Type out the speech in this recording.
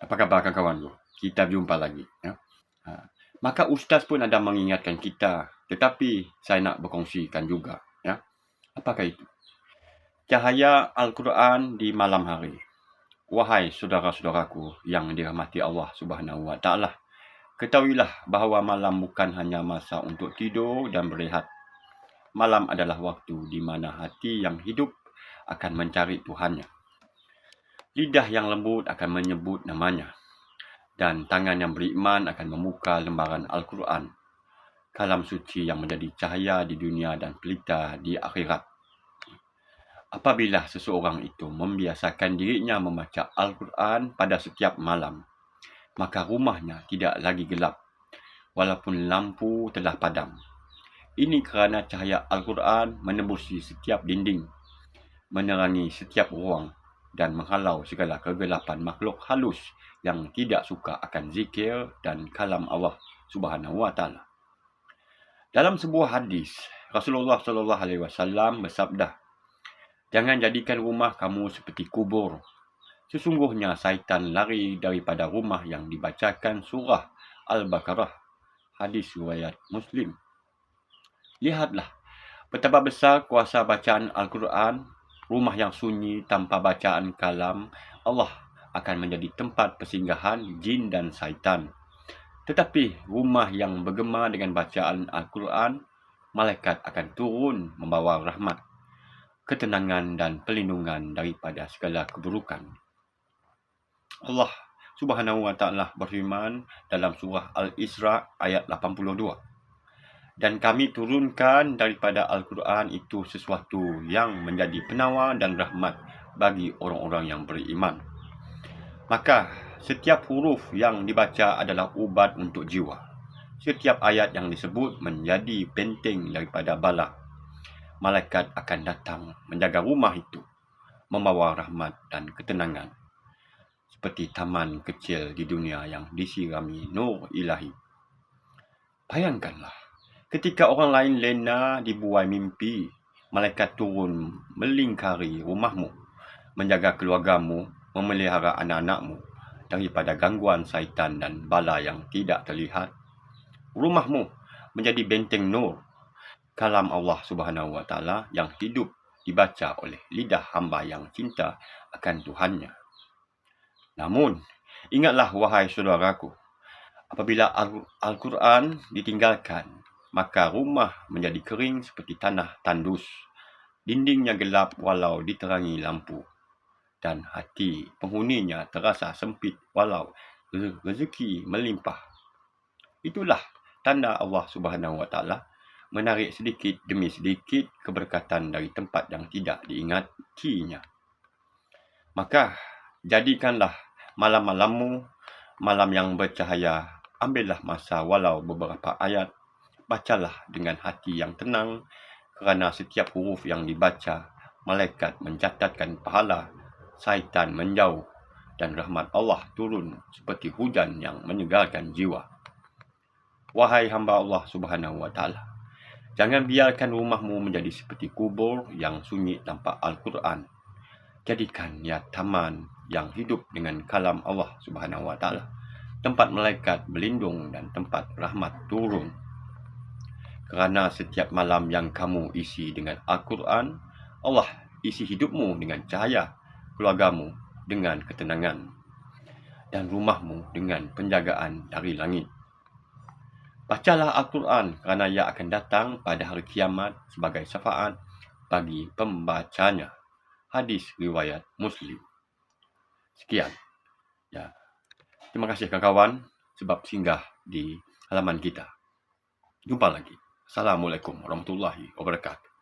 Apa khabar kawan-kawanku? Kita jumpa lagi. Ya. Maka ustaz pun ada mengingatkan kita, tetapi saya nak berkongsikan juga. Ya. Apakah itu? Cahaya Al-Quran di malam hari. Wahai saudara-saudaraku yang dirahmati Allah Subhanahu Wa Taala, ketahuilah bahawa malam bukan hanya masa untuk tidur dan berehat. Malam adalah waktu di mana hati yang hidup akan mencari Tuhannya. Lidah yang lembut akan menyebut namanya. Dan tangan yang beriman akan membuka lembaran Al-Quran, kalam suci yang menjadi cahaya di dunia dan pelita di akhirat. Apabila seseorang itu membiasakan dirinya membaca Al-Quran pada setiap malam, maka rumahnya tidak lagi gelap, walaupun lampu telah padam. Ini kerana cahaya Al-Quran menembusi setiap dinding, menerangi setiap ruang dan menghalau segala kegelapan makhluk halus yang tidak suka akan zikir dan kalam Allah Subhanahu Wa Taala. Dalam sebuah hadis, Rasulullah sallallahu alaihi wasallam bersabda, "Jangan jadikan rumah kamu seperti kubur. Sesungguhnya syaitan lari daripada rumah yang dibacakan surah Al-Baqarah." Hadis riwayat Muslim. Lihatlah betapa besar kuasa bacaan Al-Quran. Rumah yang sunyi tanpa bacaan kalam Allah akan menjadi tempat persinggahan jin dan syaitan. Tetapi rumah yang bergema dengan bacaan Al-Quran, malaikat akan turun membawa rahmat, ketenangan dan perlindungan daripada segala keburukan. Allah Subhanahu Wa Taala berfirman dalam surah Al-Isra ayat 82. Dan kami turunkan daripada Al-Quran itu sesuatu yang menjadi penawar dan rahmat bagi orang-orang yang beriman. Maka setiap huruf yang dibaca adalah ubat untuk jiwa. Setiap ayat yang disebut menjadi benteng daripada bala. Malaikat akan datang menjaga rumah itu, membawa rahmat dan ketenangan. Seperti taman kecil di dunia yang disirami nur ilahi. Bayangkanlah, ketika orang lain lena dibuai mimpi, malaikat turun melingkari rumahmu, menjaga keluargamu, memelihara anak-anakmu daripada gangguan syaitan dan bala yang tidak terlihat. Rumahmu menjadi benteng nur, kalam Allah Subhanahu Wa Taala yang hidup dibaca oleh lidah hamba yang cinta akan Tuhannya. Namun, ingatlah wahai saudaraku, apabila Al-Quran ditinggalkan, maka rumah menjadi kering seperti tanah tandus. Dindingnya gelap walau diterangi lampu. Dan hati penghuninya terasa sempit walau rezeki melimpah. Itulah tanda Allah Subhanahu Wa Taala menarik sedikit demi sedikit keberkatan dari tempat yang tidak diingatinya. Maka, jadikanlah malam-malammu malam yang bercahaya. Ambillah masa walau beberapa ayat. Bacalah dengan hati yang tenang, kerana setiap huruf yang dibaca, malaikat mencatatkan pahala, syaitan menjauh, dan rahmat Allah turun seperti hujan yang menyegarkan jiwa. Wahai hamba Allah Subhanahu Wa Taala, jangan biarkan rumahmu menjadi seperti kubur yang sunyi tanpa Al-Quran. Jadikan ia taman yang hidup dengan kalam Allah Subhanahu Wa Taala, tempat malaikat berlindung dan tempat rahmat turun. Kerana setiap malam yang kamu isi dengan Al-Quran, Allah isi hidupmu dengan cahaya, keluargamu dengan ketenangan, dan rumahmu dengan penjagaan dari langit. Bacalah Al-Quran kerana ia akan datang pada hari kiamat sebagai syafaat bagi pembacanya. Hadis riwayat Muslim. Sekian. Ya. Terima kasih kawan-kawan sebab singgah di halaman kita. Jumpa lagi. Assalamualaikum warahmatullahi wabarakatuh.